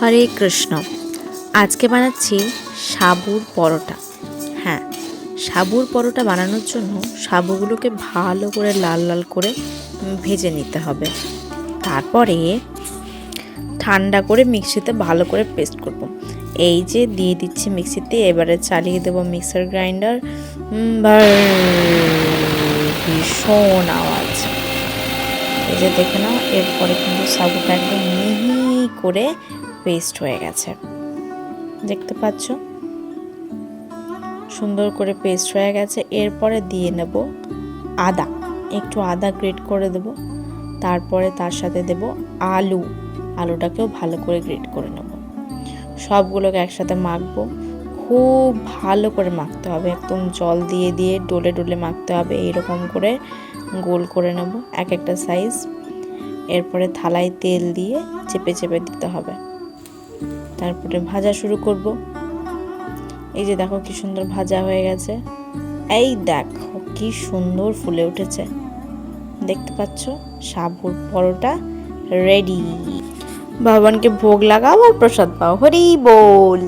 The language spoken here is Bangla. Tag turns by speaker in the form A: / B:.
A: হরে কৃষ্ণ। আজকে বানাচ্ছি সাবুর পরোটা। হ্যাঁ, সাবুর পরোটা বানানোর জন্য সাবুগুলোকে ভালো করে লাল লাল করে ভেজে নিতে হবে। তারপরে ঠান্ডা করে মিক্সিতে ভালো করে পেস্ট করব। এই যে দিয়ে দিচ্ছি মিক্সিতে, এবারে চালিয়ে দেবো মিক্সার গ্রাইন্ডার। ভীষণ আওয়াজ, এই যে দেখে নাও। এরপরে কিন্তু সাবুটা একদম মিহি করে পেস্ট হয়ে গেছে, দেখতে পাচ্ছ, সুন্দর করে পেস্ট হয়ে গেছে। এরপরে দিয়ে নেব আদা, একটু আদা গ্রেট করে দেব। তারপরে তার সাথে দেব আলুটাকেও ভালো করে গ্রেট করে নেব। সবগুলোকে একসাথে মাখবো, খুব ভালো করে মাখতে হবে, একদম জল দিয়ে দিয়ে ডলে ডলে মাখতে হবে। এইরকম করে গোল করে নেব এক একটা সাইজ। এরপরে থালায় তেল দিয়ে চেপে চেপে দিতে হবে। তারপরে ভাজা শুরু করব। এই যে দেখো কি সুন্দর ভাজা হয়ে গেছে। এই দেখো কি সুন্দর ফুলে উঠেছে, দেখতে পাচ্ছ। সাবুর পরোটা রেডি। ভগবানকে ভোগ লাগাও আর প্রসাদ পাও। হরি বল।